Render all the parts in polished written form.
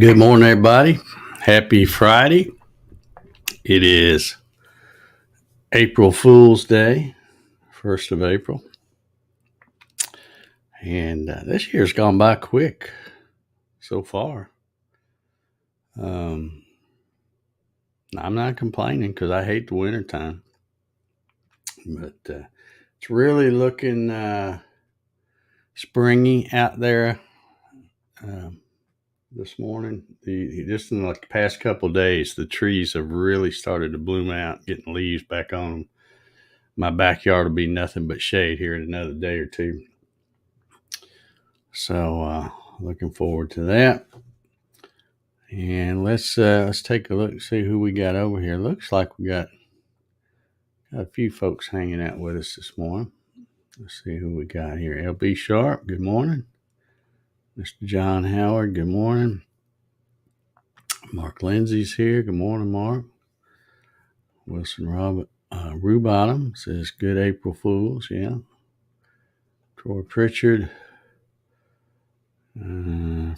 Good morning, everybody. Happy Friday. It is April Fool's Day, 1st of April. And this year's gone by quick so far. I'm not complaining because I hate the wintertime. But it's really looking springy out there this morning. Just in the past couple of days, the trees have really started to bloom out, getting leaves back on them. My backyard will be nothing but shade here in another day or two. So looking forward to that. And let's take a look and see who we got over here. Looks like we got a few folks hanging out with us this morning. Let's see who we got here. LB Sharp, good morning. Mr. John Howard, good morning. Mark Lindsay's here. Good morning, Mark. Wilson Rubottom says, good April Fools. Yeah. Troy Pritchard.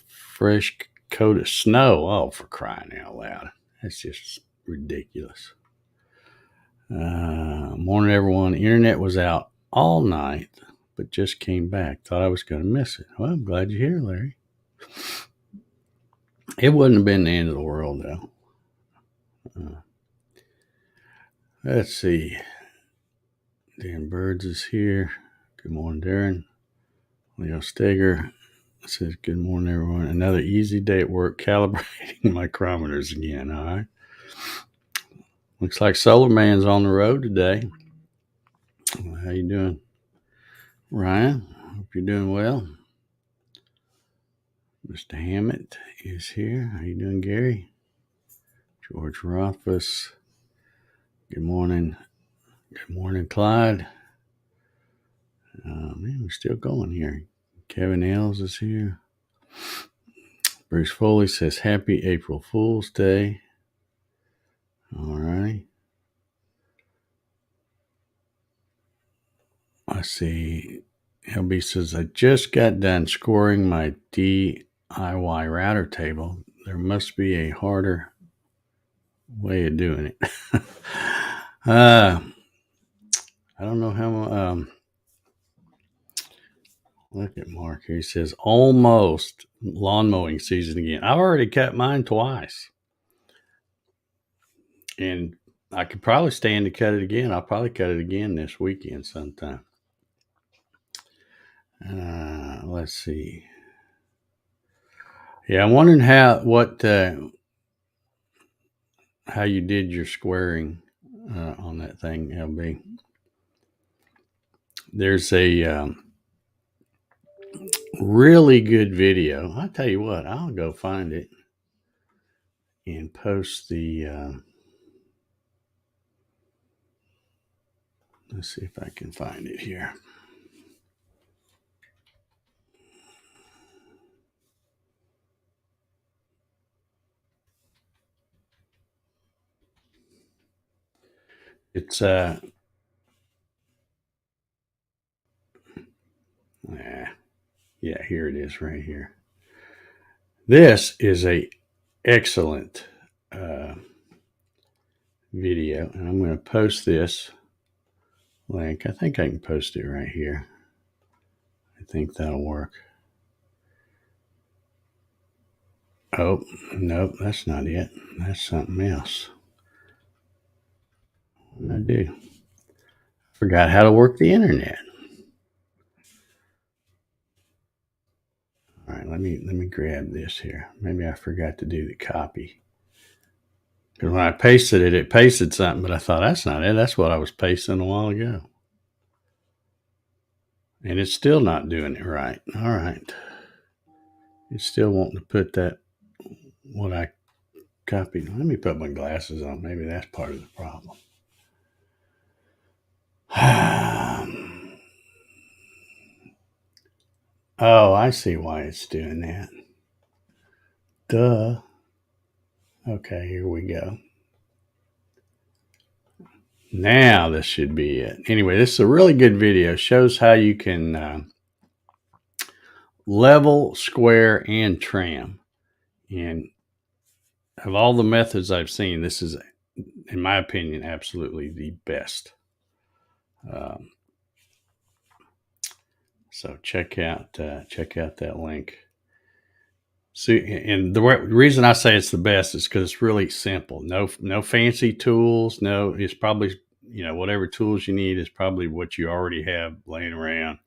Fresh coat of snow. Oh, for crying out loud. That's just ridiculous. Morning, everyone. Internet was out all night, but just came back. Thought I was going to miss it. Well, I'm glad you're here, Larry. It wouldn't have been the end of the world, though. Let's see. Dan Birds is here. Good morning, Darren. Leo Steger says, good morning, everyone. Another easy day at work, calibrating micrometers again. All right. Looks like Solar Man's on the road today. How you doing, Ryan? Hope you're doing well. Mr. Hammett is here. How you doing, Gary? George Rothfuss. Good morning. Good morning, Clyde. Man, we're still going here. Kevin Ailes is here. Bruce Foley says, happy April Fool's Day. All right. I see. LB says, I just got done scoring my DIY router table. There must be a harder way of doing it. I don't know how. Look at Mark here. He says, almost lawn mowing season again. I've already cut mine twice. And I could probably stand to cut it again. I'll probably cut it again this weekend sometime. Let's see. Yeah, I'm wondering how you did your squaring on that thing, LB. There's a really good video. I'll tell you what, I'll go find it and post the. Let's see if I can find it here. It's yeah, here it is right here. This is a excellent video, and I'm going to post this link. I think I can post it right here. I think that'll work. Oh, nope, that's not it. That's something else. I do. Forgot how to work the internet. All right, let me grab this here. Maybe I forgot to do the copy. Because when I pasted it pasted something, but I thought that's not it. That's what I was pasting a while ago. And it's still not doing it right. All right. It's still wanting to put that, what I copied. Let me put my glasses on. Maybe that's part of the problem. Oh, I see why it's doing that. Duh. Okay, here we go. Now this should be it. Anyway, this is a really good video. Shows how you can level, square, and trim And of all the methods I've seen, this is, in my opinion, absolutely the best. So check out that link. See, and the reason I say it's the best is because it's really simple. No fancy tools. No, it's probably, whatever tools you need is probably what you already have laying around,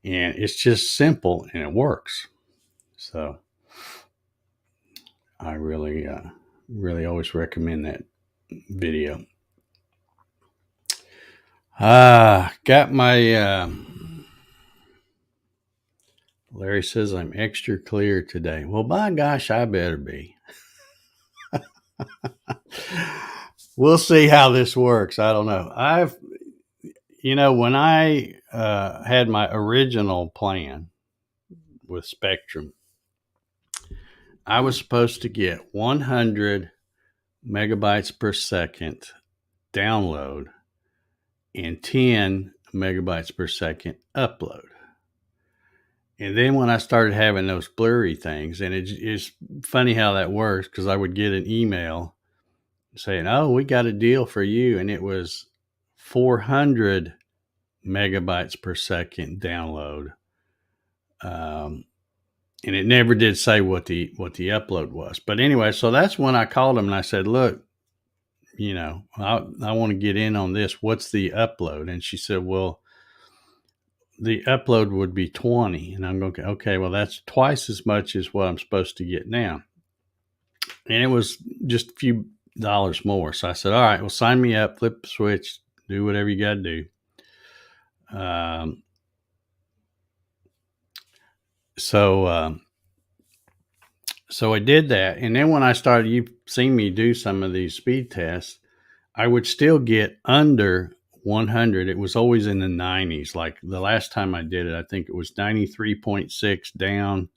and it's just simple and it works. So I really always recommend that video. Got my. Larry says I'm extra clear today. Well, by gosh, I better be. We'll see how this works. I don't know. When I had my original plan with Spectrum, I was supposed to get 100 megabytes per second download and 10 megabytes per second upload. And then when I started having those blurry things, and it's funny how that works, because I would get an email saying, "Oh, we got a deal for you," and it was 400 megabytes per second download, and it never did say what the upload was. But anyway, so that's when I called them and I said, "Look, I want to get in on this. What's the upload?" And she said, "Well, the upload would be 20. And I'm going, okay, well, that's twice as much as what I'm supposed to get now. And it was just a few dollars more. So I said, all right, well, sign me up, flip the switch, do whatever you got to do. So I did that. And then when I started, you've seen me do some of these speed tests, I would still get under 100. It was always in the 90s. Like the last time I did it, I think it was 93.6 down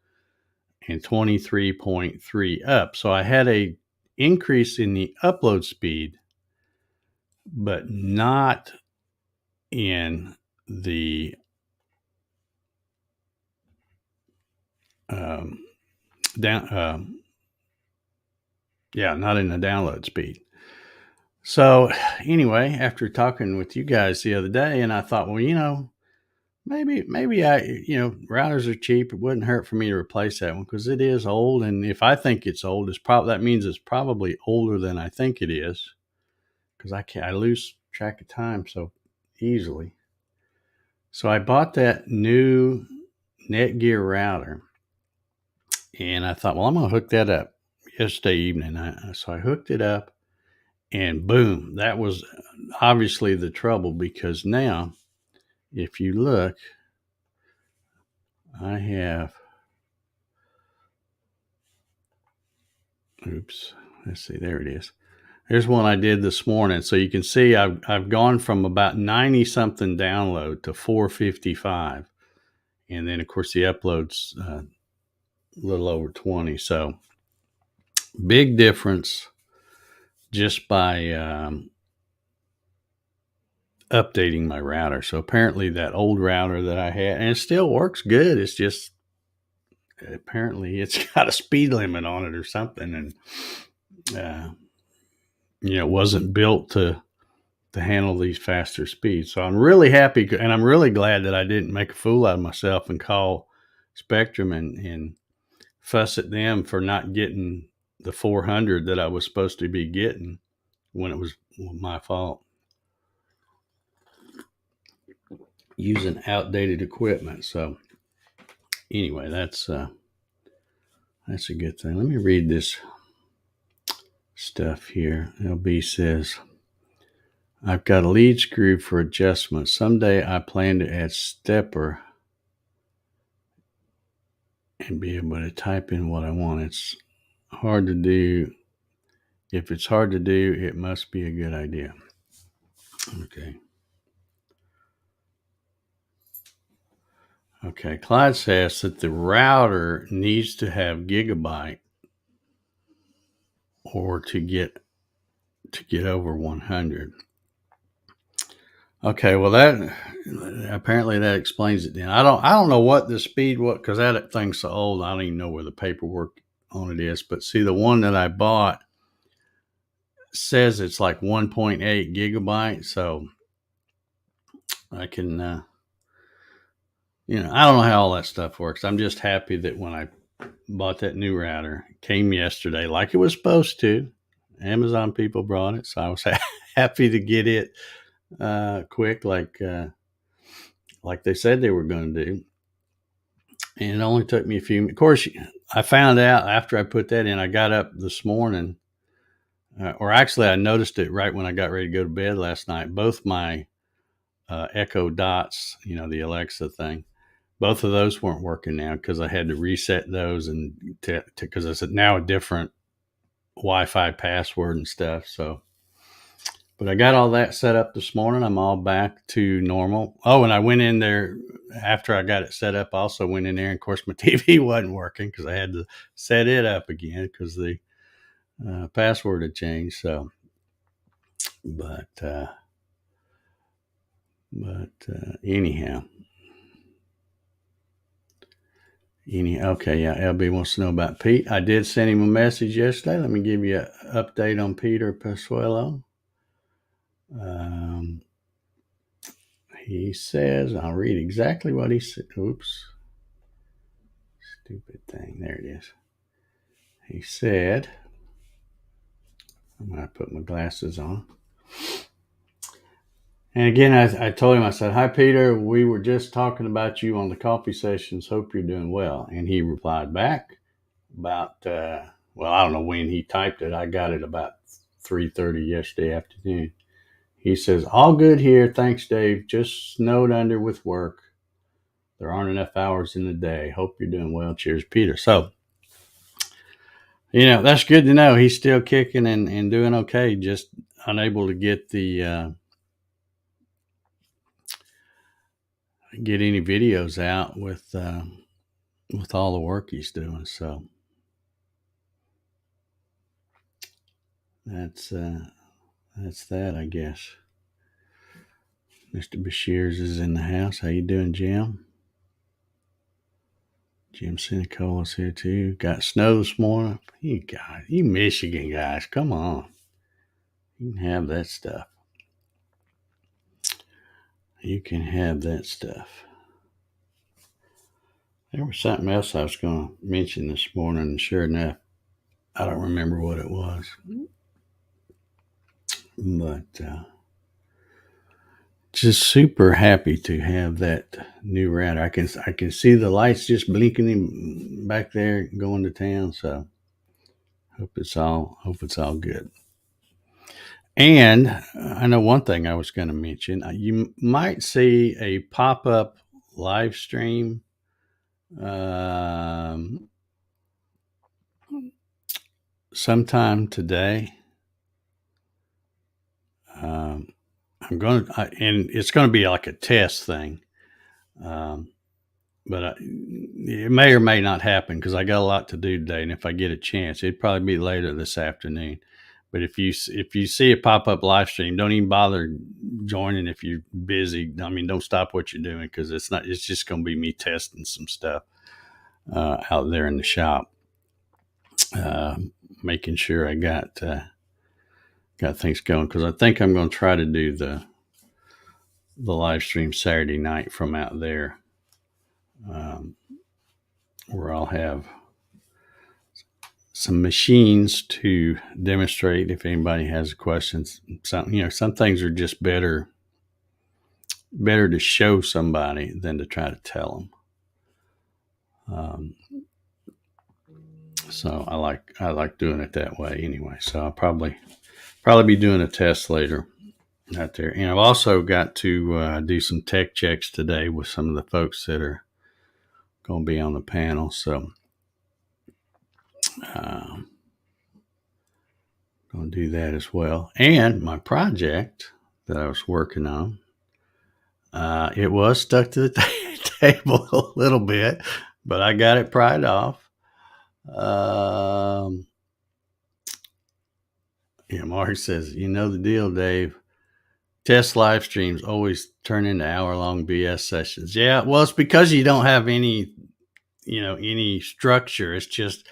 and 23.3 up. So I had a increase in the upload speed, but not in the not in the download speed. So anyway, after talking with you guys the other day, and I thought, well, maybe routers are cheap. It wouldn't hurt for me to replace that one because it is old. And if I think it's old, that means it's probably older than I think it is, because I lose track of time so easily. So I bought that new Netgear router, and I thought, well, I'm going to hook that up yesterday evening. So I hooked it up, and boom, that was obviously the trouble, because now, if you look, I have, let's see, there it is. Here's one I did this morning. So you can see I've gone from about 90 something download to 455. And then of course the upload's a little over 20. So big difference just by updating my router. So apparently that old router that I had, and it still works good, it's just apparently it's got a speed limit on it or something, and it wasn't built to handle these faster speeds. So I'm really happy, and I'm really glad that I didn't make a fool out of myself and call Spectrum and fuss at them for not getting the 400 that I was supposed to be getting when it was my fault, using outdated equipment. So anyway, that's a good thing. Let me read this stuff here. LB says, I've got a lead screw for adjustment. Someday I plan to add stepper and be able to type in what I want. It's hard to do. If it's hard to do, it must be a good idea. Okay. Clyde says that the router needs to have gigabyte or to get over 100. Okay, well, that apparently that explains it then. I don't know what the speed was, because that thing's so old, I don't even know where the paperwork on it is. But see, the one that I bought says it's like 1.8 gigabytes. So I can, I don't know how all that stuff works. I'm just happy that when I bought that new router, it came yesterday like it was supposed to. Amazon people brought it. So I was happy to get it quick, like they said they were going to do. And it only took me a few. Of course, I found out after I put that in. I got up this morning, or actually, I noticed it right when I got ready to go to bed last night. Both my Echo Dots, the Alexa thing, both of those weren't working now because I had to reset those and because it's now a different Wi-Fi password and stuff. So. But I got all that set up this morning. I'm all back to normal. Oh, and I went in there after I got it set up. I also went in there, and of course, my TV wasn't working because I had to set it up again because the password had changed. So, but anyhow, okay, yeah. LB wants to know about Pete. I did send him a message yesterday. Let me give you an update on Peter Pasuelo. He says, I'll read exactly what he said. Oops. Stupid thing. There it is. He said, I'm going to put my glasses on. And again, I told him, I said, hi, Peter. We were just talking about you on the coffee sessions. Hope you're doing well. And he replied back about, I don't know when he typed it. I got it about 3:30 yesterday afternoon. He says, all good here. Thanks, Dave. Just snowed under with work. There aren't enough hours in the day. Hope you're doing well. Cheers, Peter. So, that's good to know. He's still kicking and doing okay. Just unable to get get any videos out with all the work he's doing. So that's that, I guess. Mr. Bashirs is in the house. How you doing, Jim? Jim Sinicola's here too. Got snow this morning. You guys, you Michigan guys, come on. You can have that stuff. You can have that stuff. There was something else I was going to mention this morning, and sure enough, I don't remember what it was. But just super happy to have that new router. I can see the lights just blinking back there going to town. So hope it's all good. And I know one thing I was going to mention. You might see a pop-up live stream sometime today. And it's going to be like a test thing. But it may or may not happen because I got a lot to do today. And if I get a chance, it'd probably be later this afternoon. But if you see a pop-up live stream, don't even bother joining if you're busy. I mean, don't stop what you're doing because it's just going to be me testing some stuff out there in the shop, making sure I got things going because I think I'm going to try to do the live stream Saturday night from out there, where I'll have some machines to demonstrate if anybody has questions. Some things are just better to show somebody than to try to tell them. So I like doing it that way anyway. So I'll probably be doing a test later out there. And I've also got to do some tech checks today with some of the folks that are going to be on the panel. So going to do that as well. And my project that I was working on, it was stuck to the table a little bit, but I got it pried off. Mark says, you know the deal, Dave. Test live streams always turn into hour-long BS sessions. Yeah, well, it's because you don't have any structure. It's just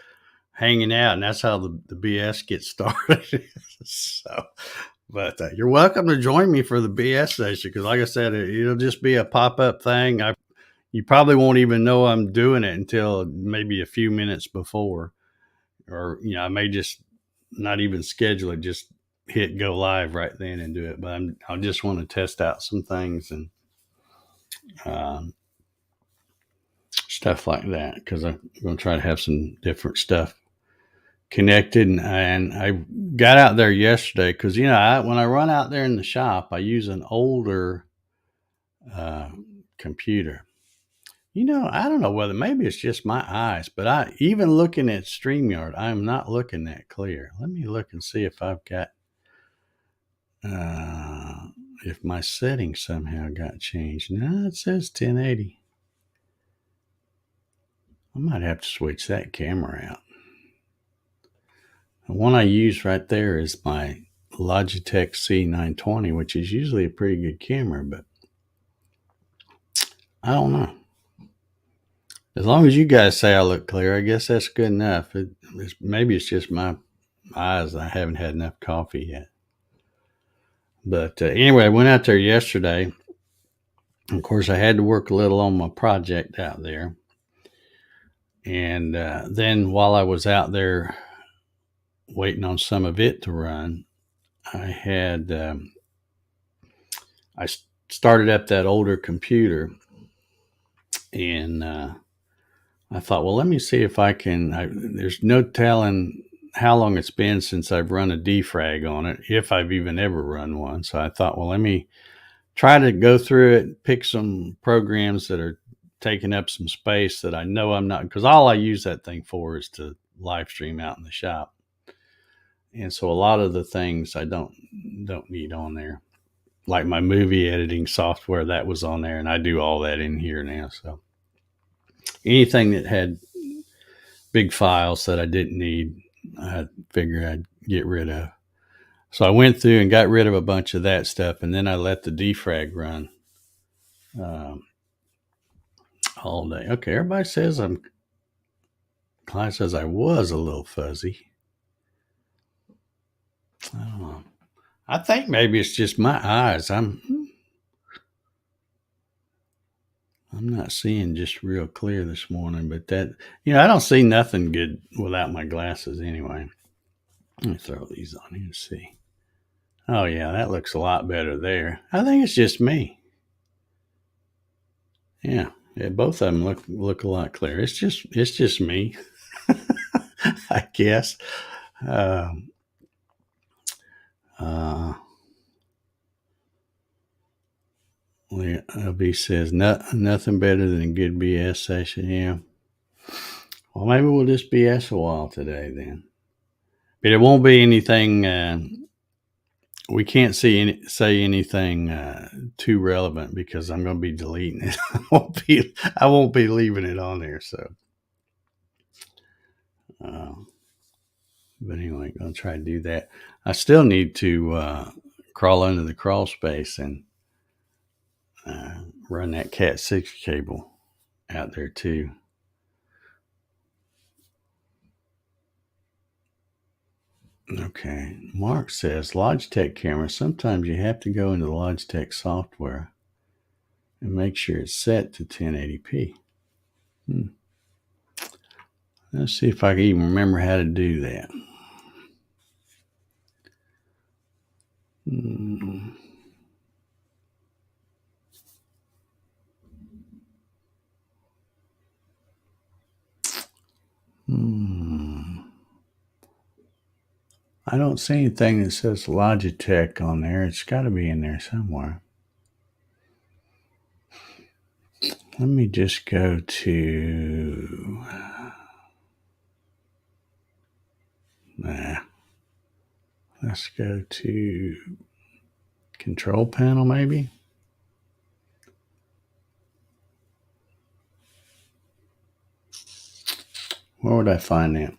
hanging out, and that's how the BS gets started. So, but you're welcome to join me for the BS session because, like I said, it'll just be a pop up thing. You probably won't even know I'm doing it until maybe a few minutes before, or I may just not even schedule it, just hit go live right then and do it. But I just want to test out some things and um, stuff like that because I'm going to try to have some different stuff connected. And I got out there yesterday because when I run out there in the shop, I use an older computer. I don't know whether maybe it's just my eyes, but even looking at StreamYard, I'm not looking that clear. Let me look and see if I've got if my settings somehow got changed. No, it says 1080. I might have to switch that camera out. The one I use right there is my Logitech C920, which is usually a pretty good camera, but I don't know. As long as you guys say I look clear, I guess that's good enough. Maybe it's just my eyes. I haven't had enough coffee yet. But anyway, I went out there yesterday. Of course, I had to work a little on my project out there. And then while I was out there waiting on some of it to run, I started up that older computer, and I thought, well, let me see if I can. There's no telling how long it's been since I've run a defrag on it, if I've even ever run one. So I thought, well, let me try to go through it, pick some programs that are taking up some space that I know I'm not, because all I use that thing for is to live stream out in the shop. And so a lot of the things I don't need on there, like my movie editing software, that was on there, and I do all that in here now. So anything that had big files that I didn't need, I figured I'd get rid of. So I went through and got rid of a bunch of that stuff, and then I let the defrag run all day. Okay, everybody says Client says I was a little fuzzy. I don't know. I think maybe it's just my eyes. I'm not seeing just real clear this morning, but I don't see nothing good without my glasses anyway. Let me throw these on here and see. Oh yeah, that looks a lot better there. I think it's just me. Yeah, both of them look a lot clearer. It's just me, I guess. LB says nothing better than a good BS session. Yeah. Well, maybe we'll just BS a while today then. But it won't be anything. We can't say anything too relevant because I'm going to be deleting it. I won't be leaving it on there. So, but anyway, I'm going to try to do that. I still need to crawl under the crawl space and run that Cat 6 cable out there too. Okay. Mark says Logitech camera. Sometimes you have to go into the Logitech software and make sure it's set to 1080p. Let's see if I can even remember how to do that. I don't see anything that says Logitech on there. It's got to be in there somewhere. Let me just go to... Let's go to control panel maybe. Where would I find that?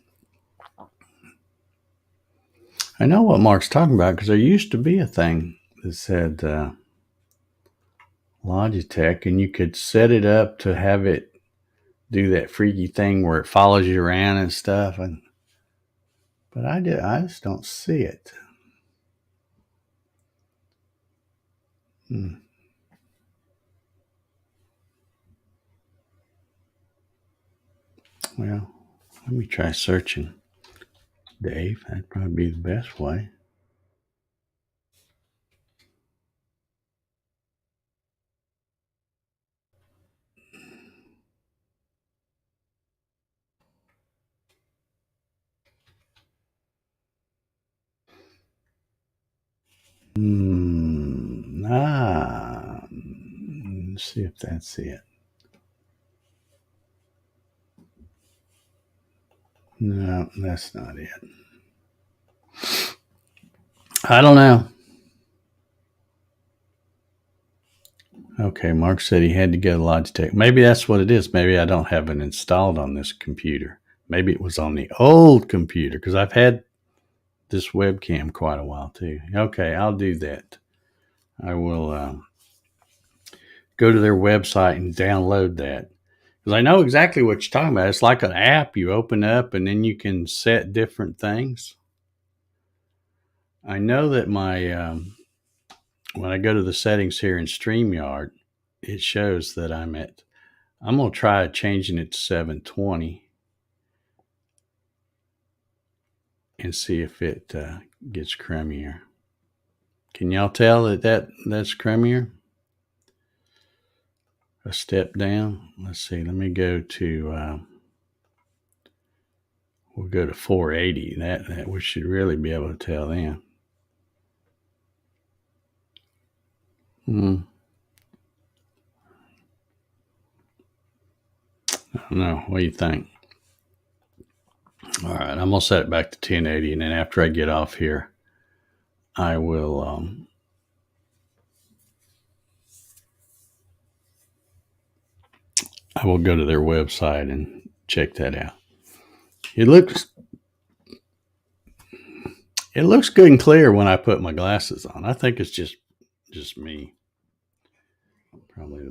I know what Mark's talking about because there used to be a thing that said Logitech, and you could set it up to have it do that freaky thing where it follows you around and stuff. And But I just don't see it. Well, let me try searching Dave. That'd probably be the best way. Let's see if that's it. No, that's not it. I don't know. Okay, Mark said he had to get a Logitech. Maybe that's what it is. Maybe I don't have it installed on this computer. Maybe it was on the old computer because I've had this webcam quite a while too. Okay, I'll do that. I will go to their website and download that because I know exactly what you're talking about. It's like an app you open up and then you can set different things. I know that my when I go to the settings here in StreamYard, it shows that I'm going to try changing it to 720 and see if it gets creamier. Can y'all tell that's creamier? A step down. Let's see. Let me go to. We'll go to 480. That we should really be able to tell then. I don't know. What do you think? All right, I'm gonna set it back to 1080, and then after I get off here, I will. I will go to their website and check that out. It looks good and clear when I put my glasses on. I think it's just me. Probably the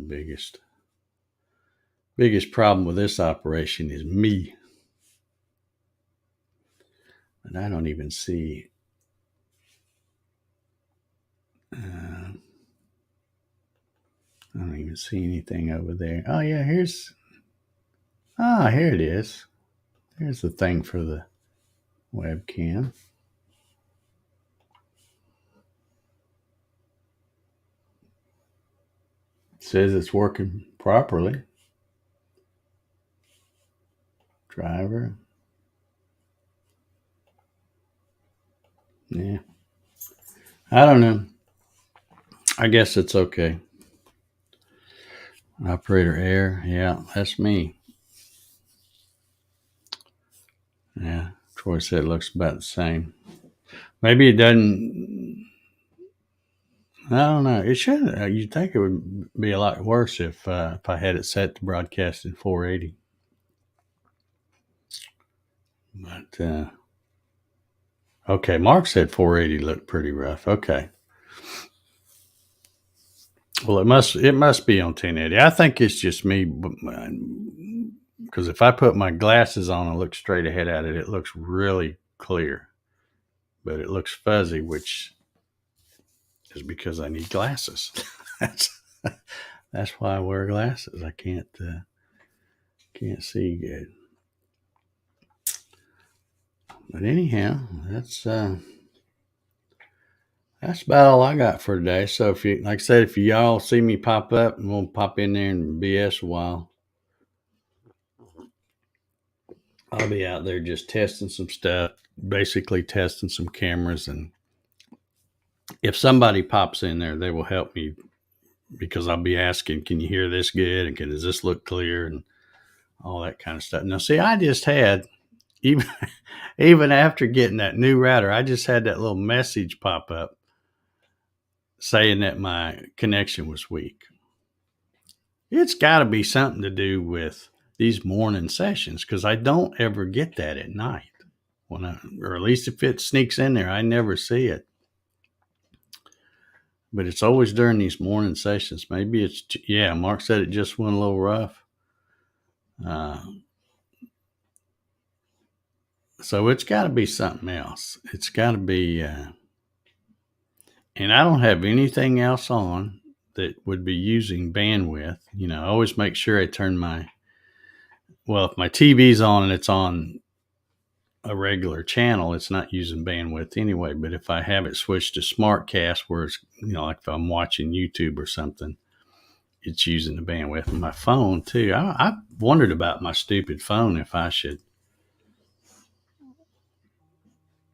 biggest problem with this operation is me. And I don't even see. I don't even see anything over there. Oh yeah, here it is. Here's the thing for the webcam. It says it's working properly. Driver. Yeah. I don't know. I guess it's okay. Operator air. Yeah, that's me. Yeah. Troy said it looks about the same. Maybe it doesn't. I don't know. It should. You'd think it would be a lot worse if I had it set to broadcast in 480. But okay, Mark said 480 looked pretty rough. Okay. Well, it must be on 1080. I think it's just me because if I put my glasses on and look straight ahead at it, it looks really clear, but it looks fuzzy, which is because I need glasses. That's why I wear glasses. I can't see good. But anyhow, that's about all I got for today. So if you, like I said, if y'all see me pop up, and we'll pop in there and BS a while. I'll be out there just testing some stuff, basically testing some cameras, and if somebody pops in there, they will help me because I'll be asking, "Can you hear this good? And does this look clear?" and all that kind of stuff. Now, see, I just had even after getting that new router, I just had that little message pop up saying that my connection was weak. It's got to be something to do with these morning sessions because I don't ever get that at night or at least if it sneaks in there, I never see it. But it's always during these morning sessions. Maybe it's, Mark said it just went a little rough. So it's got to be something else. It's got to be, and I don't have anything else on that would be using bandwidth. I always make sure I turn if my TV's on and it's on a regular channel, it's not using bandwidth anyway. But if I have it switched to SmartCast, where it's, like if I'm watching YouTube or something, it's using the bandwidth of my phone too. I've wondered about my stupid phone, if I should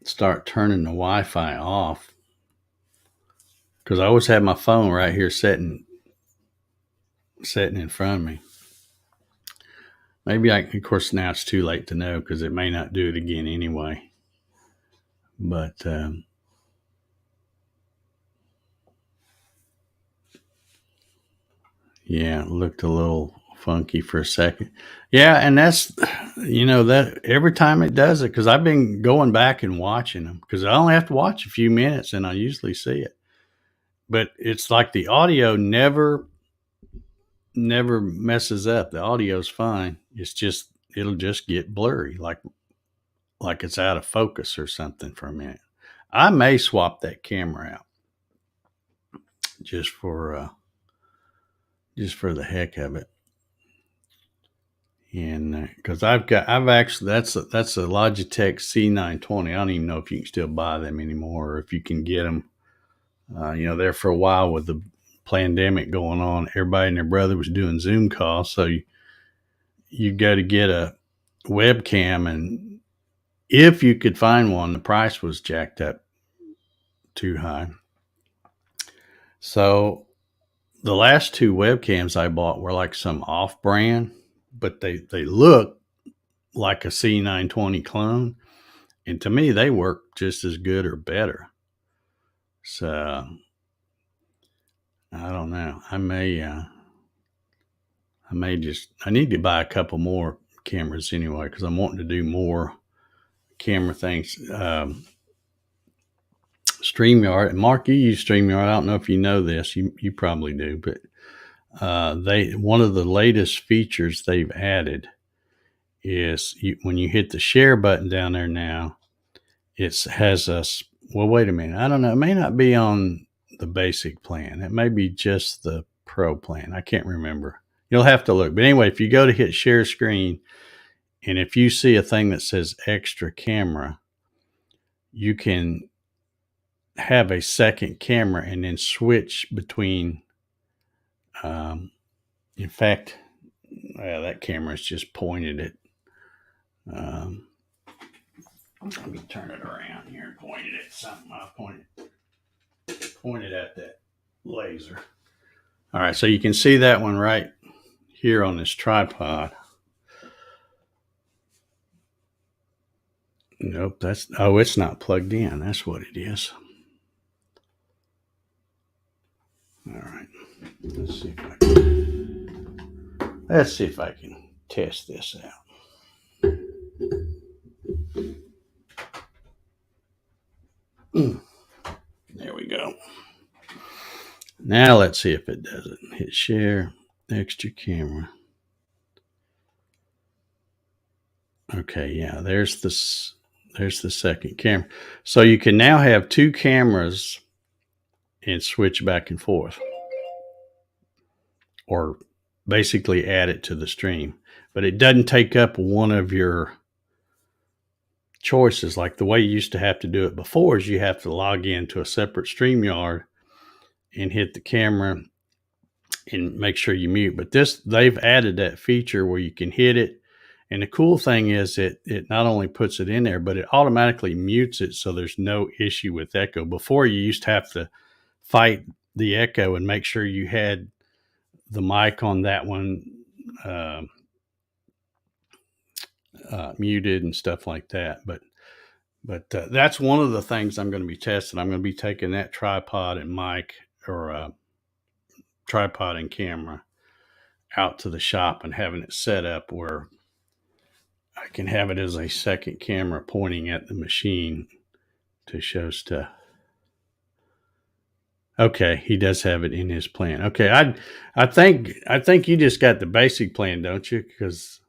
start turning the Wi-Fi off, because I always have my phone right here sitting in front of me. Maybe of course now it's too late to know, because it may not do it again anyway. But yeah, it looked a little funky for a second. Yeah, and that's, that every time it does it, because I've been going back and watching them, because I only have to watch a few minutes and I usually see it. But it's like the audio never messes up. The audio's fine. It's just, it'll just get blurry, like it's out of focus or something for a minute. I may swap that camera out just for the heck of it. And because that's a Logitech C920. I don't even know if you can still buy them anymore, or if you can get them. There for a while with the pandemic going on, everybody and their brother was doing Zoom calls. So you go to get a webcam, and if you could find one, the price was jacked up too high. So the last two webcams I bought were like some off-brand, but they look like a C920 clone. And to me, they work just as good or better. So I don't know. I need to buy a couple more cameras anyway, because I'm wanting to do more camera things. StreamYard, and Mark, you use StreamYard. I don't know if you know this. You probably do, but one of the latest features they've added is when you hit the share button down there now, it has us. Well, wait a minute. I don't know. It may not be on the basic plan. It may be just the pro plan. I can't remember. You'll have to look. But anyway, if you go to hit share screen, and if you see a thing that says extra camera, you can have a second camera and then switch between. In fact, that camera's just pointed at. Let me turn it around here and point it at something. I pointed at that laser. All right, so you can see that one right here on this tripod. Nope, it's not plugged in. That's what it is. All right, let's see if I can test this out. There we go. Now let's see if it does it. Hit share, extra camera. Okay, yeah, there's the second camera. So you can now have two cameras and switch back and forth, or basically add it to the stream. But it doesn't take up one of your choices. Like the way you used to have to do it before is you have to log into a separate StreamYard and hit the camera and make sure you mute. But they've added that feature where you can hit it. And the cool thing is it not only puts it in there, but it automatically mutes it, so there's no issue with echo. Before, you used to have to fight the echo and make sure you had the mic on that one muted and stuff like that. But that's one of the things I'm going to be testing. I'm going to be taking that tripod and mic, or tripod and camera, out to the shop and having it set up where I can have it as a second camera pointing at the machine to show stuff. Okay, he does have it in his plan. Okay, I think you just got the basic plan, don't you? Because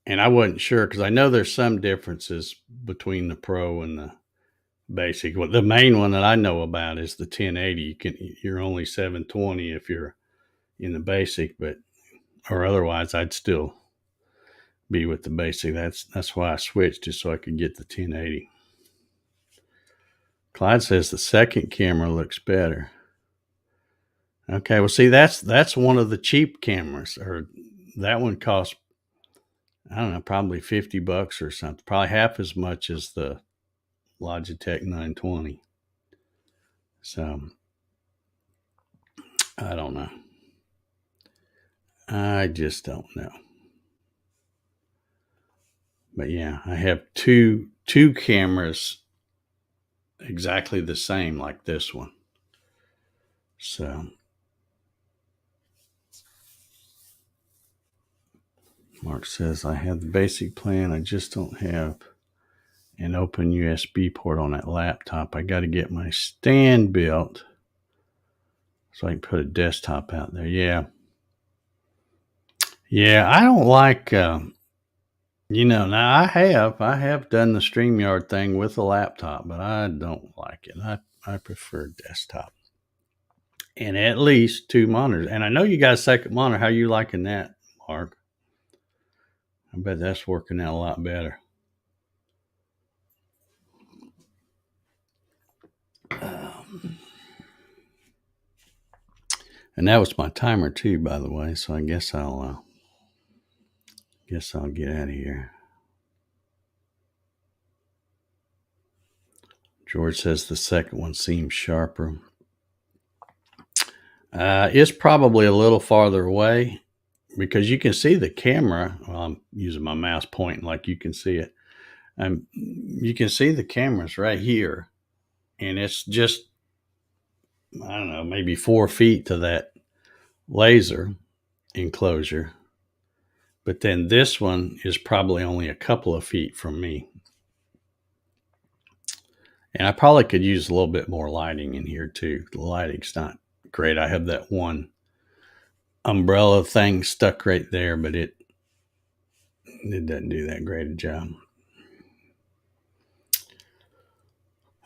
And I wasn't sure because I know there's some differences between the Pro and the basic. Well, the main one that I know about is the 1080. You're only 720 if you're in the basic, but or otherwise I'd still be with the basic. That's why I switched, just so I could get the 1080. Clyde says the second camera looks better. Okay, well, see, that's one of the cheap cameras, or that one costs, I don't know, probably $50 or something, probably half as much as the Logitech 920. So I don't know. I just don't know. But yeah, I have two cameras exactly the same like this one. So Mark says, I have the basic plan. I just don't have an open USB port on that laptop. I got to get my stand built so I can put a desktop out there. Yeah. Yeah, I don't like, now I have done the StreamYard thing with a laptop, but I don't like it. I prefer desktop. And at least two monitors. And I know you got a second monitor. How you liking that, Mark? I bet that's working out a lot better. And that was my timer too, by the way. So I guess I'll get out of here. George says the second one seems sharper. It's probably a little farther away because you can see the camera. Well, I'm using my mouse pointing like you can see it. You can see the cameras right here, and it's just, I don't know, maybe 4 feet to that laser enclosure. But then this one is probably only a couple of feet from me. And I probably could use a little bit more lighting in here too. The lighting's not great. I have that one umbrella thing stuck right there, but it doesn't do that great a job.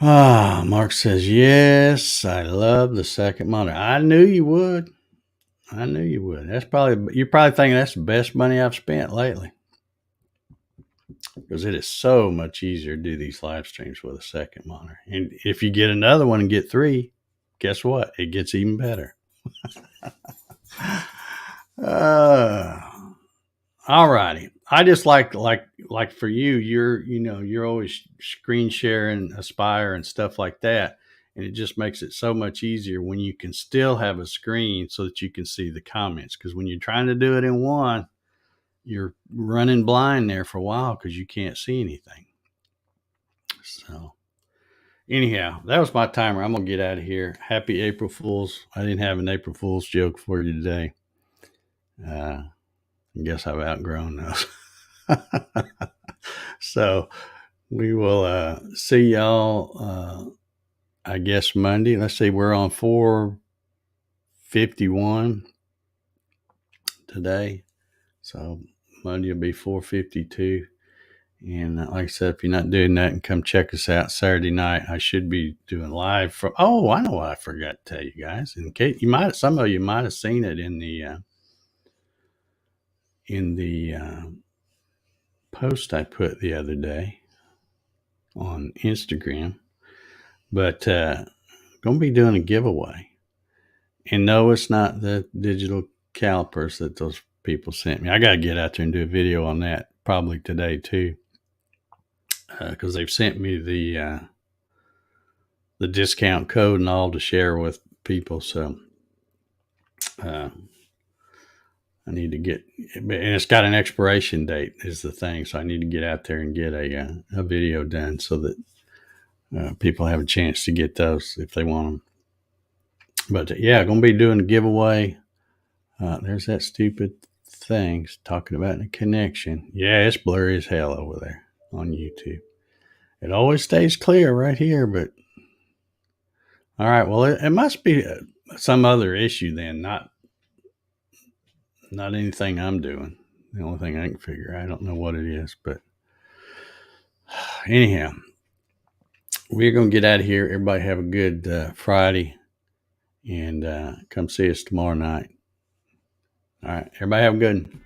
Mark says, yes, I love the second monitor. I knew you would. You're probably thinking that's the best money I've spent lately. Because it is so much easier to do these live streams with a second monitor. And if you get another one and get 3, guess what? It gets even better. All righty. I just like for you, you're always screen sharing Aspire and stuff like that. And it just makes it so much easier when you can still have a screen so that you can see the comments. Because when you're trying to do it in one, you're running blind there for a while because you can't see anything. So anyhow, that was my timer. I'm going to get out of here. Happy April Fools. I didn't have an April Fool's joke for you today. I guess I've outgrown those. So we will see y'all, I guess, Monday. Let's see, we're on 451 today. So Monday will be 452. And like I said, if you're not doing that, and come check us out Saturday night. I should be doing live from. Oh, I know what I forgot to tell you guys. In case some of you might have seen it in the post I put the other day on Instagram. But going to be doing a giveaway. And no, it's not the digital calipers that those people sent me. I got to get out there and do a video on that probably today too. Because they've sent me the discount code and all to share with people. So I need to get, and it's got an expiration date is the thing. So I need to get out there and get a video done so that people have a chance to get those if they want them. But yeah, going to be doing a giveaway. There's that stupid thing talking about the connection. Yeah, it's blurry as hell over there on YouTube. It always stays clear right here, but all right. Well, it must be some other issue then, not anything I'm doing. The only thing I can figure. I don't know what it is, but anyhow, we're going to get out of here. Everybody have a good Friday, and come see us tomorrow night. All right. Everybody have a good one.